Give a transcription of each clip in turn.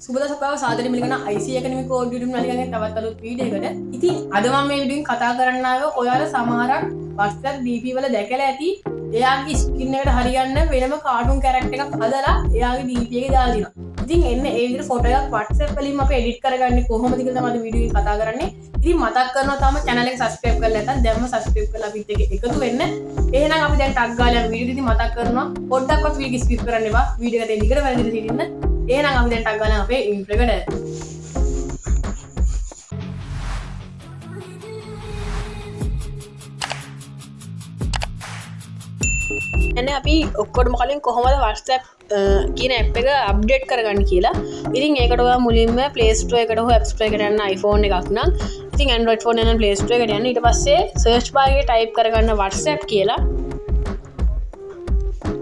සුබ දසකාව සාදරයෙන් පිළිගන්න IC Academy Code YouTube නාලිකාවෙන් තවත් අලුත් වීඩියෝ එකකට. ඉතින් අද මම මේ වීඩියෝෙන් කතා කරන්න ආවේ ඔයාලා සමහරක් WhatsApp DP වල දැකලා ඇති එයාගේ ස්කින් එකට හරියන්න වෙනම කාටුන් කැරක්ටර් එකක් හදලා එයාගේ DP එකේ දාලා දිනවා. ඉතින් එන්න ඒ විදිහට ෆොටෝ එකක් WhatsApp වලින් අපි එඩිට් කරගන්නේ කොහොමද කියලා තමයි අද වීඩියෝ එකේ කතා කරන්නේ. ඉතින් මතක් කරනවා තාම channel එක subscribe කරලා නැත්නම් දැන්ම subscribe කරලා අපිත් එක්ක එකතු වෙන්න. එහෙනම් අපි දැන් ටග් ගාලා යන වීඩියෝ ඉතින් මතක් කරනවා පොඩ්ඩක්වත් වීඩියෝ ස්කිප් කරන්න එපා. වීඩියෝ එක දෙන්න දිගට වැඩි දිගට ඉන්න. එහෙනම් අපි දැන් ටග් ගාලා අපේ ඉන්ට්‍රෝ එකට එන්න අපි ඔක්කොටම කලින් කොහොමද WhatsApp කියන ඇප් එක අප්ඩේට් කරගන්න කියලා. ඉතින් ඒකට ඔයා මුලින්ම Play Store එකට හෝ App Store එකට යන්න iPhone එකක් නම් ඉතින් Android phone එක නම් Play Store එකට යන්න. ඊට පස්සේ search bar එකේ type කරගන්න WhatsApp කියලා.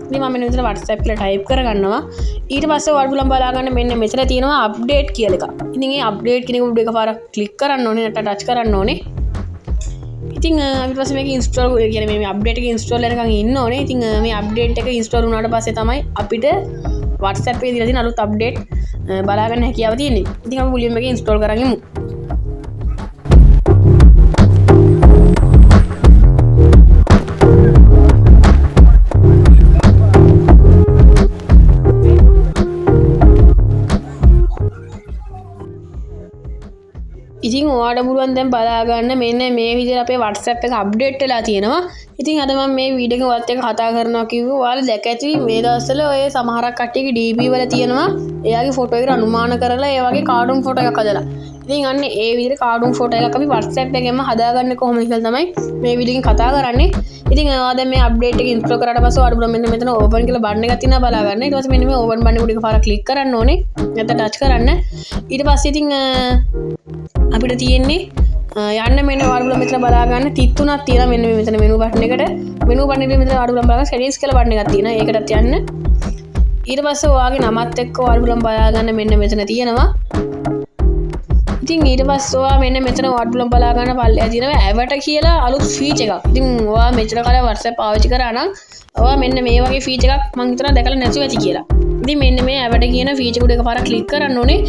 ඉතින් මම මෙන්න මෙතන WhatsApp කියලා type කරගන්නවා. ඊට පස්සේ ඔයාලා බලන් බලා ගන්න මෙන්න මෙතන තියෙනවා update කියලා එකක්. ඉතින් මේ update කියන එක එකපාරක් click කරන්න ඕනේ නැත්නම් touch කරන්න ඕනේ. ඉතින් ඊට පස්සේ මේක install කියන්නේ මේ update එක install වෙනකන් ඉන්න ඕනේ. ඉතින් මේ update එක install වුණාට පස්සේ තමයි අපිට WhatsApp එකේ දීලා තියෙන අලුත් update බලා ගන්න හැකියාව තියෙන්නේ. ඉතින් අපි මුලින්ම මේක install කරන් ඉමු. ඉතින් ඔයාලට පුළුවන් දැන් බලා ගන්න මෙන්න මේ විදිහට අපේ WhatsApp එක අප්ඩේට් වෙලා තියෙනවා. ඉතින් අද මම මේ වීඩියෝ එක ඔයත් එක්ක කතා කරනවා කිව්වේ ඔයාලා දැක ඇති මේ දවස්වල ඔය සමහරක් කට්ටියගේ DP වල තියෙනවා එයාගේ ෆොටෝ එකට අනුමාන කරලා ඒ වගේ කාටුන් ෆොටෝ එකක් හදලා. ඉතින් අන්න ඒ විදිහට කාටුන් ෆොටෝ එකක් අපි WhatsApp එකෙන්ම හදාගන්නේ කොහොමද කියලා තමයි මේ වීඩියෝ එකෙන් කතා කරන්නේ. ඉතින් ඔයා දැන් මේ අප්ඩේට් එක ඉන්ස්ටෝල් කරාට පස්සේ ඔයාලට පුළුවන් මෙන්න මෙතන ඕපන් කියලා බටන් එකක් තියෙනවා බලා ගන්න. ඊට පස්සේ මෙන්න මේ ඕපන් බටන් එක පාරක් ක්ලික් කරන්න ඕනේ. නැත්නම් ටච් කරන්න. ඊට පස්සේ ඉතින් අපිට තියෙන්නේ යන්න මෙන්න ඔයාලා මෙතන බලා ගන්න තිත් තුනක් තියෙනවා මෙන්න මේ මෙතන මෙනු බටන් එකට මෙනු බටන් එකේ මෙතන ඔයාලා බලා ගන්න settings කියලා බටන් එකක් තියෙනවා ඒකටත් යන්න ඊට පස්සේ ඔයාගේ නමත් එක්ක ඔයාලා බලා ගන්න මෙන්න මෙතන තියෙනවා ඉතින් ඊට පස්සේ ඔයා මෙන්න මෙතන ඔයාලා බලා ගන්න පල්ලෙහා තියෙනවා avatar කියලා අලුත් feature එකක් ඉතින් ඔයා මෙච්චර කාලයක් WhatsApp පාවිච්චි කරා නම් ඔයා මෙන්න මේ වගේ feature එකක් මම හිතනවා දැකලා නැතුව ඇති කියලා ඉතින් මෙන්න මේ avatar කියන feature එක එකපාරක් click කරන්න ඕනේ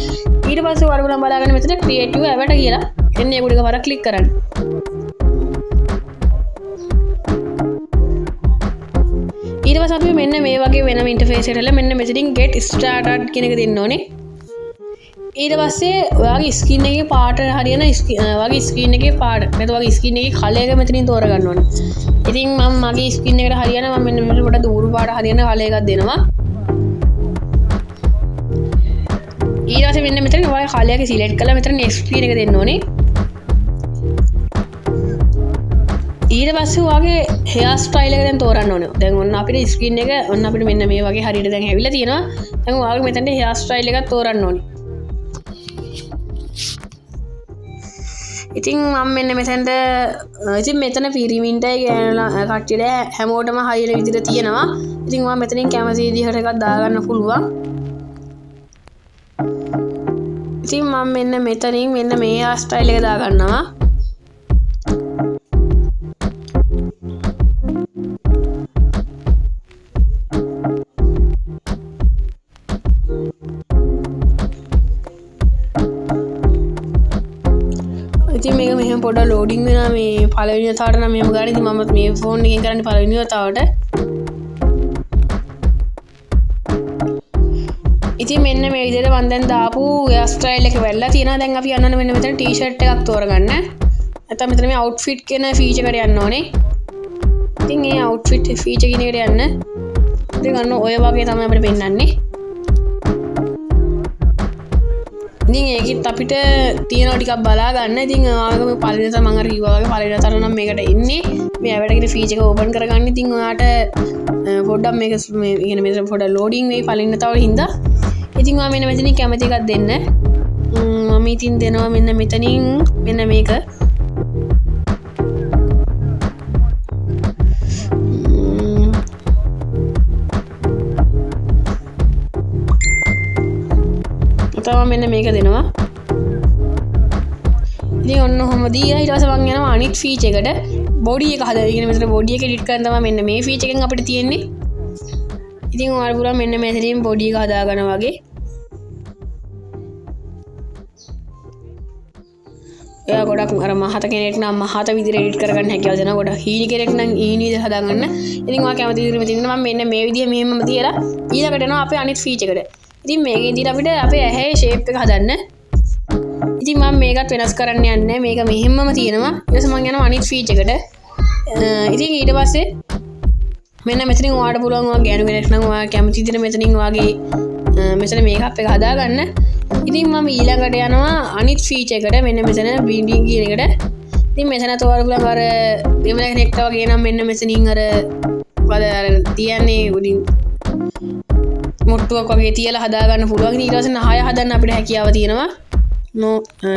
ඊට පස්සේ ඔයාලා බලා ගන්න මෙතන creative avatar කියලා එන්න ඒක උඩ එකපාරක් click කරන්න. ඊට පස්සේ අපි මෙන්න මේ වගේ වෙනම ඉන්ටර්ෆේස් එකකට මෙන්න මෙතනින් get started කියන එක දෙන්න ඕනේ. ඊට පස්සේ ඔයාගේ ස්කින් එකේ පාට හරියන ඔයාගේ ස්කින් එකේ පාට නැත්නම් ඔයාගේ ස්කින් එකේ කලර් එක මෙතනින් තෝරගන්න ඕනේ. ඉතින් මම මගේ ස්කින් එකට හරියන මම මෙන්න මෙතන පොඩ දూరు පාට හරියන කලර් එකක් දෙනවා. ඊට පස්සේ මෙන්න මෙතන ඔයාගේ කලර් එක සිලෙක්ට් කරලා මෙතන next කියන එක දෙන්න ඕනේ. ඊට පස්සේ ඔයාගේ hair style එක දැන් තෝරන්න ඕනේ. දැන් ඔන්න අපිට screen එක ඔන්න අපිට මෙන්න මේ වගේ හරියට දැන් ඇවිල්ලා තියෙනවා. දැන් ඔයාගේ මෙතනට hair style එකක් තෝරන්න ඕනේ. ඉතින් මම මෙන්න මෙතනට ඉතින් මෙතන පිරිමින්ටයි කට්ටියට හැමෝටම හරියන විදිහට තියෙනවා. ඉතින් ඔයා මෙතනින් කැමති විදිහට එකක් දාගන්න පුළුවන්. ඉතින් මම මෙන්න මෙතනින් මෙන්න මේ hair style එක දාගන්නවා. ඉතින් මේක මෙහෙම පොඩ්ඩක් ලෝඩින් වෙනවා මේ පළවෙනි වතාවට නම් මෙහෙම ගන්න. ඉතින් මම මේ ෆෝන් එකෙන් කරන්නේ පළවෙනි වතාවට. ඉතින් මෙන්න මේ විදිහට මම දැන් දාපු hair style එක වෙල්ලා තියෙනවා. දැන් අපි යන්න ඕනේ මෙන්න මෙතන t-shirt එකක් තෝරගන්න. නැත්නම් මෙතන මේ outfit කියන feature එකට යන්න ඕනේ. ඉතින් මේ outfit feature කියන එකට යන්න. ඉතින් අන්න ඔය වගේ තමයි අපිට පෙන්නන්නේ. ඉතින් ඒකෙත් අපිට තියෙනවා ටිකක් බලා ගන්න. ඉතින් ඔයාලගේ මේ පළවෙනි තර මම අර කිව්වා වගේ පළවෙනි තර නම් මේකට එන්නේ. මේ avatar කියන feature එක open කරගන්න. ඉතින් ඔයාට පොඩ්ඩක් මේක මේ කියන්නේ මෙතන පොඩ්ඩක් loading වෙයි පළවෙනි තවල හින්දා. ඉතින් ඔයා මෙන්න මෙතනින් කැමති එකක් දෙන්න. මම ඉතින් දෙනවා මෙන්න මෙතනින් මෙන්න මේක. තව මෙන්න මේක දෙනවා. ඉතින් ඔන්න ඔහොම දීලා ඊට පස්සේ මම යනවා අනිත් ෆීචර් එකට. බොඩි එක හදලා ඉගෙන මෙතන බොඩි එක එඩිට් කරන්න තමයි මෙන්න මේ ෆීචර් එකෙන් අපිට තියෙන්නේ. ඉතින් ඔයාලා පුළුවන් මෙන්න මෙතනින් බොඩි එක හදාගන්න වගේ. එයා ගොඩක් අර මහත කෙනෙක් නම් මහත විදිහට එඩිට් කරගන්න හැකියාව දෙනවා. ගොඩක් හීනි කෙනෙක් නම් හීනි විදිහට හදාගන්න. ඉතින් ඔයා කැමති විදිහට මෙතන මම මෙන්න මේ විදිහ මෙහෙමම තියලා ඊළඟට එනවා අපේ අනිත් ෆීචර් එකට. ඉතින් මේකෙන්දී අපිට අපේ ඇහේ ෂේප් එක හදන්න. ඉතින් මම මේකත් වෙනස් කරන්න යන්නේ. මේක මෙහෙමම තියෙනවා. ඊට පස්සේ මම යනවා අනිත් ෆීචර් එකට. ඉතින් ඊට පස්සේ මෙන්න මෙතනින් ඔයාලට පුළුවන් ඔයා ගෑනු කෙනෙක් නම් ඔයා කැමති විදිහට මෙතනින් ඔයාගේ මෙතන මේකප් එක හදාගන්න. ඉතින් මම ඊළඟට යනවා අනිත් ෆීචර් එකට. මෙන්න මෙතන බ්ලීඩින් කියන එකට. ඉතින් මෙතන ඔයාලට පුළුවන් අර දෙමළ කෙනෙක්ට වගේ නම් මෙන්න මෙතනින් අර මොකද තියන්නේ උඩින් මුට්ටුවක් වගේ තියලා හදාගන්න පුළුවන්. ඊට පස්සේ නහය හදන්න අපිට හැකියාව තියෙනවා.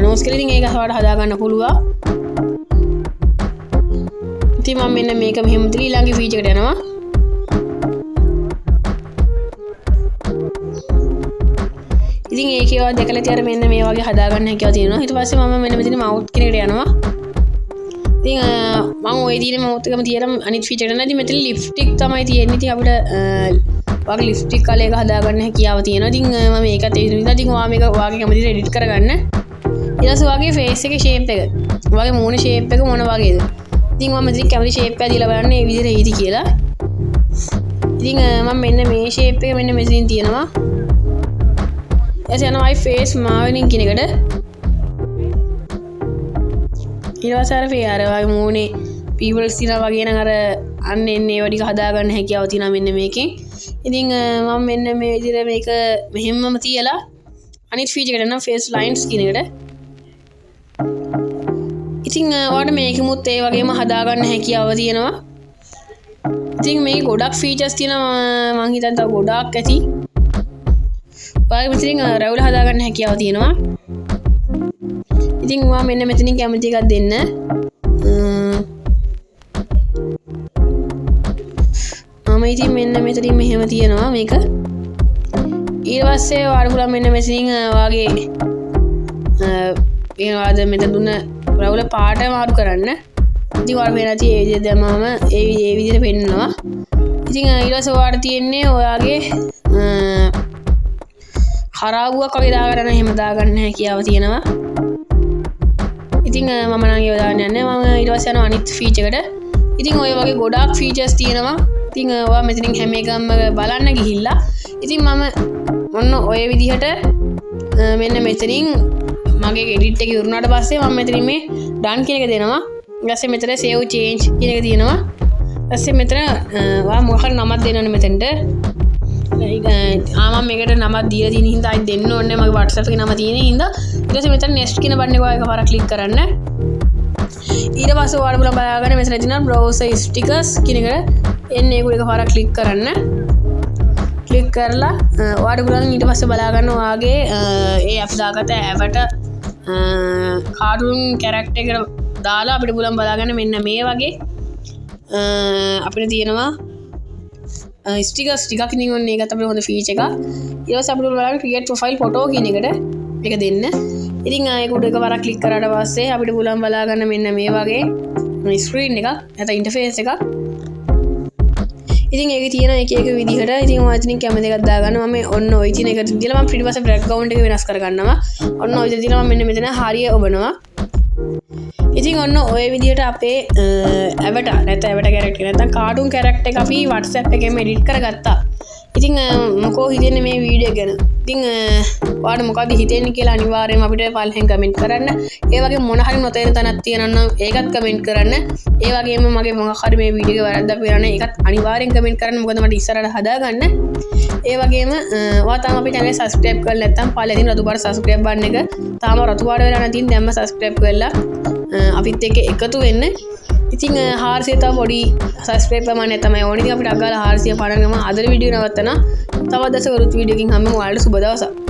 නෝස් කියලා ඉතින් ඒක ඔයාලට හදාගන්න පුළුවන්. ඉතින් මම මෙන්න මේක මෙහෙම තියලා ඊළඟ ෆීචර් එකට යනවා. ඉතින් ඒකේ ඔයා දැකලා තියර මෙන්න මේ වගේ හදාගන්න හැකියාව තියෙනවා. ඊට පස්සේ මම මෙන්න මෙතන මවුත් කියන එකට යනවා. ඉතින් මම ওই දිනේ මවුත් එකම තියලා අනිත් ෆීචර් එක නේද මෙතන ලිප්ස්ටික් තමයි තියෙන්නේ. ඉතින් අපිට ඔයාගේ ලිප්ස්ටික් කලර් එක හදාගන්න හැකියාව තියෙනවා. ඉතින් මම මේකත් ඒ විදිහට ඉතින් ඔයා මේක ඔයාගේ කැමති විදිහට එඩිට් කරගන්න. ඊට පස්සේ ඔයාගේ ෆේස් එකේ ෂේප් එක ඔයාගේ මූණේ ෂේප් එක මොන වගේද? ඉතින් මම මෙතන කැමති ෂේප් එක දීලා බලන්න මේ විදිහට එයිද කියලා. ඉතින් මම මෙන්න මේ ෂේප් එක මෙන්න මෙතනින් තියෙනවා. එසේ යනවා ෆේස් මාවනින් කියන එකට. ඊට පස්සේ අර ෆේ අර වගේ මූණේ පීපල්ස් තියනවා වගේ නම් අර අන්න එන්නේ ඒවා ටික හදාගන්න හැකියාව තියෙනවා මෙන්න මේකෙන්. ඉතින් මම මෙන්න මේ විදිහට මේක මෙහෙමම තියලා අනිත් ෆීචර් එකට යනවා ෆේස් ලයින්ස් කියන එකට. ඉතින් ඔයාලට මේකෙමුත් ඒ වගේම හදාගන්න හැකියාව තියෙනවා. ඉතින් මේ ගොඩක් ෆීචර්ස් තියෙනවා මම හිතන්නේ තව ගොඩක් ඇති. ඔයාගේ මෙතනින් රැවුල හදාගන්න හැකියාව තියෙනවා. ඉතින් ඔයා මෙන්න මෙතනින් කැමති එකක් දෙන්න. මම ඉතින් මෙන්න මෙතනින් මෙහෙම තියෙනවා මේක. ඊට පස්සේ ඔයාලට පුළුවන් මෙන්න මෙතනින් ඔයාගේ ඒවාද මෙතන දුන්න රැවුල පාට මාරු කරන්න. ඉතින් ඔයාලට වෙන ඇති ඒ විදිහට දැම්මම ඒ විදිහට පෙන්නනවා. ඉතින් ඊට පස්සේ ඔයාලට තියෙන්නේ ඔයාගේ හරාබුවක් වගේ දාගන්න එහෙම දාගන්න හැකියාව තියෙනවා. ඉතින් මම නම් ඒව දාන්න යන්නේ. මම ඊට පස්සේ යනවා අනිත් ෆීචර් එකට. ඉතින් ඔය වගේ ගොඩාක් ෆීචර්ස් තියෙනවා. ඉතින් ඔයා මෙතනින් හැම එකම බලන්න ගිහිල්ලා ඉතින් මම ඔන්න ඔය විදිහට මෙන්න මෙතනින් මගේ එඩිට් එක ඉවරනාට පස්සේ මම මෙතනින් මේ ඩන් කියන එක දෙනවා. ඊට පස්සේ මෙතන සේව් චේන්ජ් කියන එක තියෙනවා. ඊට පස්සේ මෙතන ඔයා මොකක් හරි නමක් දෙන්න ඕනේ මෙතනට. මම මේකට නමක් දීලා තියෙන හින්දා අයි දෙන්න ඕනේ මගේ WhatsApp එකේ නම තියෙන හින්දා. ඊට පස්සේ මෙතන next කියන බටන් එක ඔයා එකපාරක් ක්ලික් කරන්න. ඊට පස්සේ ඔයාලට බලන්න බලාගන්න මෙතන තියෙනවා browser stickers කියන එකට එන්න ඒක එකපාරක් ක්ලික් කරන්න. ක්ලික් කරලා ඔයාලට පුළුවන් ඊට පස්සේ බලාගන්න ඔයාගේ ඒ අපි දාගත්ත ඇවට කාටුන් කැරක්ටර් එකට දාලා අපිට පුළුවන් බලාගන්න මෙන්න මේ වගේ අපිට තියෙනවා ස්ටිකර්ස් ටිකක් ඉතින් ඔන්න ඒකත් අපිට හොඳ ෆීචර් එකක්. ඊට පස්සේ අපිට බලන්න ක්‍රියේට් ප්‍රොෆයිල් ෆොටෝ කියන එකට මේක දෙන්න. ඉතින් ඒක උඩ එකපාරක් ක්ලික් කරාට පස්සේ අපිට පුළුවන් බලා ගන්න මෙන්න මේ වගේ ස්ක්‍රීන් එකක් නැත්නම් ඉන්ටර්ෆේස් එකක්. ඉතින් ඒකේ තියෙන එක එක විදිහට ඉතින් ඔයා ඉතින් කැමති එකක් දාගන්න. මම ඔන්න ඔය තියෙන එකට දීලා මම ඊට පස්සේ බෑග්ග්‍රවුන්ඩ් එක වෙනස් කරගන්නවා. ඔන්න ඔය විදිහට දීලා මම මෙන්න මෙතන හරිය ඔබනවා. ඉතින් ඔන්න ඔය විදිහට අපේ ඇවට නැත්නම් ඇවට කැරක්ටර් නැත්නම් කාටුන් කැරක්ටර් එක අපි WhatsApp එකෙන් එඩිට් කරගත්තා. ඉතින් මොකෝ හිතෙන්නේ මේ වීඩියෝ ගැන? ඉතින් ඔයාලට මොකක්ද හිතෙන්නේ කියලා අනිවාර්යයෙන්ම අපිට පල්ලෙන් කමෙන්ට් කරන්න. ඒ වගේම මොන හරි නොතේරෙන තැනක් තියෙනවා නම් ඒකත් කමෙන්ට් කරන්න. ඒ වගේම මගේ මොකක් හරි මේ වීඩියෝ එක වැරද්දක් වෙනවා නම් ඒකත් අනිවාර්යෙන් කමෙන්ට් කරන්න. මොකද මට ඉස්සරහට හදාගන්න. ඒ වගේම ඔයා තාම අපේ channel subscribe කරලා නැත්නම් පල්ලෙන් රතු පාට subscribe බටන් එක තාම රතු පාට වෙලා නැතිනම් දැම්ම subscribe කරලා අපිත් එක්ක එකතු වෙන්න. ඉතින් 400 තව පොඩි subscribe ප්‍රමාණය තමයි ඕනේ. ඉතින් අපිට අගාලා 400 පණන් ගම අද වීඩියෝ නවත්තනවා. තවත් දවසක වරුත් වීඩියෝ එකකින් හම්බෙමු. ඔයාලට සුබ දවසක්.